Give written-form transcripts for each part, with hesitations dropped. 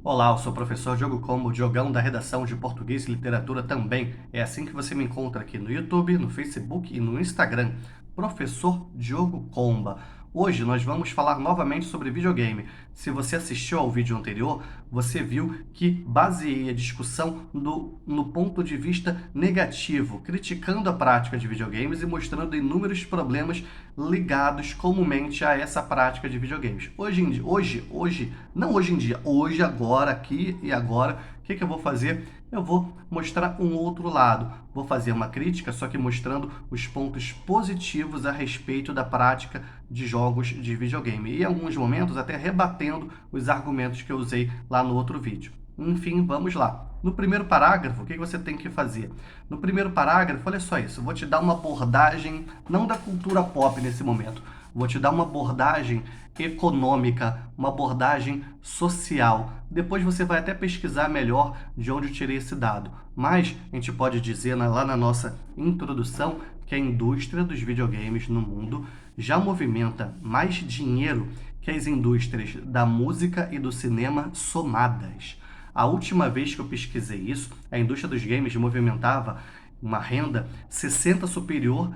Olá, eu sou o professor Diogo Combo, Diogão da redação de Português e Literatura também. É assim que você me encontra aqui no YouTube, no Facebook e no Instagram. Professor Diogo Comba. Hoje nós vamos falar novamente sobre videogame. Se você assistiu ao vídeo anterior, você viu que baseei a discussão no ponto de vista negativo, criticando a prática de videogames e mostrando inúmeros problemas ligados comumente a essa prática de videogames. Hoje, agora, aqui e agora, o que eu vou fazer? Eu vou mostrar um outro lado. Vou fazer uma crítica, só que mostrando os pontos positivos a respeito da prática de jogos de videogame. E em alguns momentos até rebatendo os argumentos que eu usei lá no outro vídeo. Enfim, vamos lá. No primeiro parágrafo, o que você tem que fazer? No primeiro parágrafo, olha só isso, eu vou te dar uma abordagem, não da cultura pop nesse momento, vou te dar uma abordagem econômica, uma abordagem social. Depois você vai até pesquisar melhor de onde eu tirei esse dado. Mas a gente pode dizer lá na nossa introdução que a indústria dos videogames no mundo já movimenta mais dinheiro que as indústrias da música e do cinema somadas. A última vez que eu pesquisei isso, a indústria dos games movimentava uma renda 60%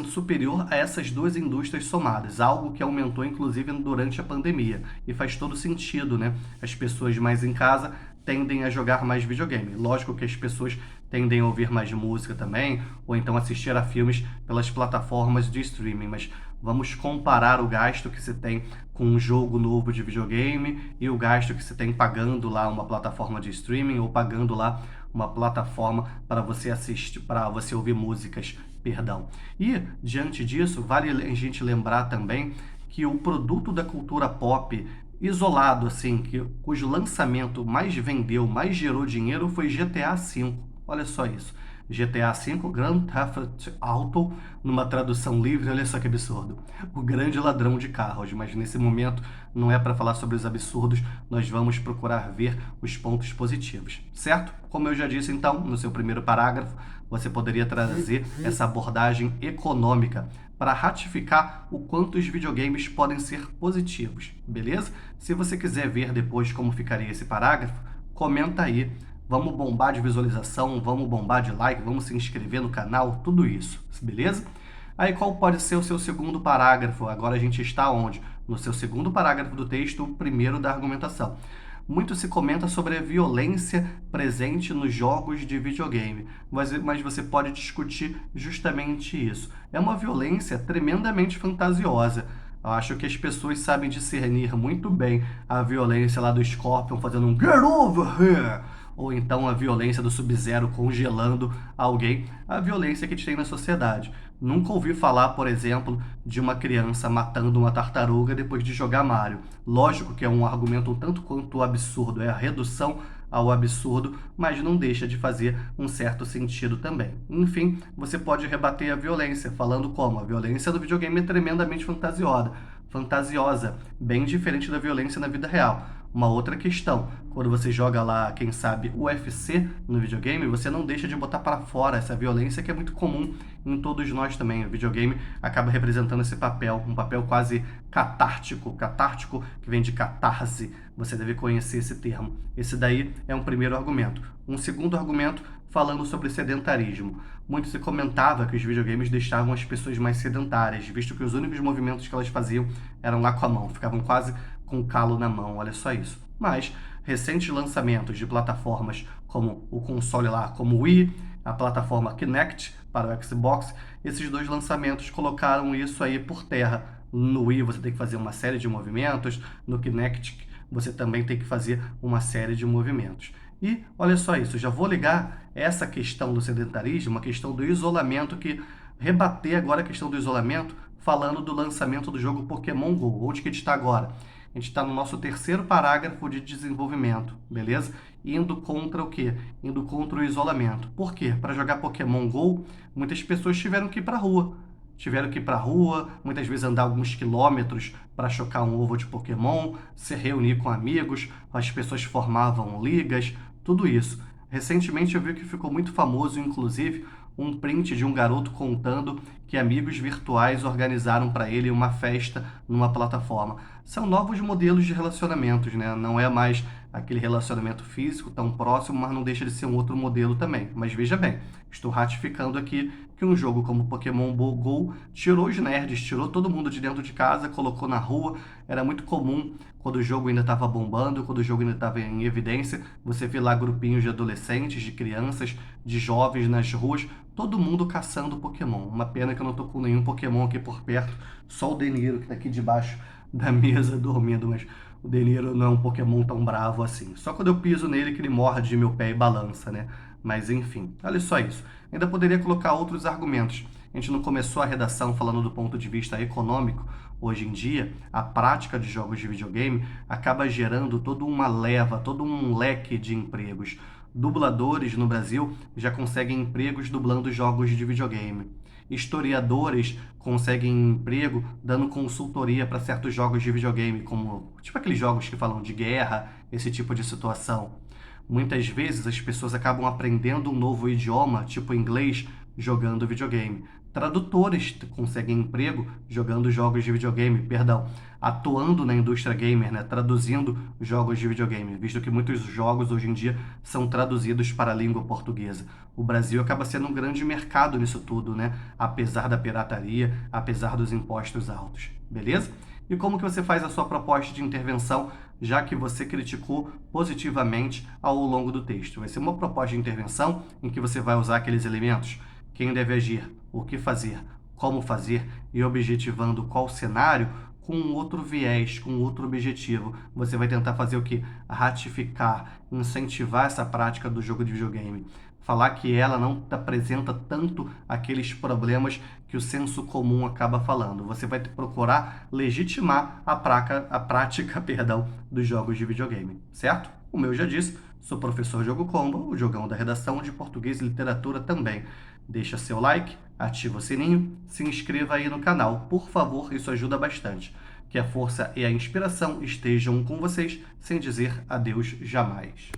superior a essas duas indústrias somadas, algo que aumentou inclusive durante a pandemia. E faz todo sentido, né? As pessoas mais em casa tendem a jogar mais videogame. Lógico que as pessoas tendem a ouvir mais música também, ou então assistir a filmes pelas plataformas de streaming, mas vamos comparar o gasto que se tem com um jogo novo de videogame e o gasto que se tem pagando lá uma plataforma de streaming ou pagando lá uma plataforma para você assistir, para você ouvir músicas, perdão. E diante disso, vale a gente lembrar também que o produto da cultura pop isolado, assim, cujo lançamento mais vendeu, mais gerou dinheiro foi GTA V. Olha só isso. GTA V, Grand Theft Auto, numa tradução livre, olha só que absurdo. O grande ladrão de carros, mas nesse momento não é para falar sobre os absurdos, nós vamos procurar ver os pontos positivos, certo? Como eu já disse então, no seu primeiro parágrafo, você poderia trazer essa abordagem econômica para ratificar o quanto os videogames podem ser positivos, beleza? Se você quiser ver depois como ficaria esse parágrafo, comenta aí. Vamos bombar de visualização, vamos bombar de like, vamos se inscrever no canal, tudo isso, beleza? Aí qual pode ser o seu segundo parágrafo? Agora a gente está onde? No seu segundo parágrafo do texto, o primeiro da argumentação. Muito se comenta sobre a violência presente nos jogos de videogame, mas você pode discutir justamente isso. É uma violência tremendamente fantasiosa. Eu acho que as pessoas sabem discernir muito bem a violência lá do Scorpion fazendo um Get over here! Ou então a violência do Sub-Zero congelando alguém, a violência que a gente tem na sociedade. Nunca ouvi falar, por exemplo, de uma criança matando uma tartaruga depois de jogar Mario. Lógico que é um argumento um tanto quanto absurdo, é a redução ao absurdo, mas não deixa de fazer um certo sentido também. Enfim, você pode rebater a violência, falando como a violência do videogame é tremendamente fantasiosa, bem diferente da violência na vida real. Uma outra questão, quando você joga lá, quem sabe, UFC no videogame, você não deixa de botar para fora essa violência que é muito comum em todos nós também. O videogame acaba representando esse papel, um papel quase catártico, que vem de catarse, você deve conhecer esse termo. Esse daí é um primeiro argumento. Um segundo argumento, falando sobre sedentarismo. Muito se comentava que os videogames deixavam as pessoas mais sedentárias, visto que os únicos movimentos que elas faziam eram lá com a mão, ficavam quase com calo na mão, olha só isso. Mas recentes lançamentos de plataformas como o console lá, como o Wii, a plataforma Kinect para o Xbox, esses dois lançamentos colocaram isso aí por terra. No Wii você tem que fazer uma série de movimentos, no Kinect você também tem que fazer uma série de movimentos. E olha só isso, já vou ligar essa questão do sedentarismo, a questão do isolamento, que rebater agora a questão do isolamento falando do lançamento do jogo Pokémon GO. Onde que a gente está agora? A gente está no nosso terceiro parágrafo de desenvolvimento, beleza? Indo contra o quê? Indo contra o isolamento. Por quê? Para jogar Pokémon GO, muitas pessoas tiveram que ir para a rua. Muitas vezes andar alguns quilômetros para chocar um ovo de Pokémon, se reunir com amigos, as pessoas formavam ligas, tudo isso. Recentemente eu vi que ficou muito famoso, inclusive, um print de um garoto contando que amigos virtuais organizaram para ele uma festa numa plataforma. São novos modelos de relacionamentos, né? Não é mais aquele relacionamento físico tão próximo, mas não deixa de ser um outro modelo também. Mas veja bem, estou ratificando aqui que um jogo como Pokémon Go tirou os nerds, tirou todo mundo de dentro de casa, colocou na rua. Era muito comum, quando o jogo ainda estava bombando, quando o jogo ainda estava em evidência, você vê lá grupinhos de adolescentes, de crianças, de jovens nas ruas, todo mundo caçando Pokémon. Uma pena que eu não tô com nenhum Pokémon aqui por perto, só o Deniro que tá aqui debaixo da mesa dormindo, mas o Deniro não é um Pokémon tão bravo assim. Só quando eu piso nele que ele morde meu pé e balança, né? Mas enfim, olha só isso. Ainda poderia colocar outros argumentos. A gente não começou a redação falando do ponto de vista econômico. Hoje em dia, a prática de jogos de videogame acaba gerando toda uma leva, todo um leque de empregos. Dubladores no Brasil já conseguem empregos dublando jogos de videogame. Historiadores conseguem emprego dando consultoria para certos jogos de videogame, como tipo aqueles jogos que falam de guerra, esse tipo de situação. Muitas vezes as pessoas acabam aprendendo um novo idioma, tipo inglês, jogando videogame. Tradutores conseguem emprego jogando jogos de videogame, perdão, atuando na indústria gamer, né, traduzindo jogos de videogame, visto que muitos jogos hoje em dia são traduzidos para a língua portuguesa. O Brasil acaba sendo um grande mercado nisso tudo, né, apesar da pirataria, apesar dos impostos altos, beleza? E como que você faz a sua proposta de intervenção, já que você criticou positivamente ao longo do texto? Vai ser uma proposta de intervenção em que você vai usar aqueles elementos: quem deve agir, o que fazer, como fazer e objetivando qual cenário, com um outro viés, com outro objetivo. Você vai tentar fazer o quê? Ratificar, incentivar essa prática do jogo de videogame. Falar que ela não apresenta tanto aqueles problemas que o senso comum acaba falando. Você vai procurar legitimar a prática, perdão, dos jogos de videogame, certo? Como eu já disse, sou professor Jogo Combo, o jogão da redação de português e literatura também. Deixa seu like, ativa o sininho, se inscreva aí no canal, por favor, isso ajuda bastante. Que a força e a inspiração estejam com vocês, sem dizer adeus jamais.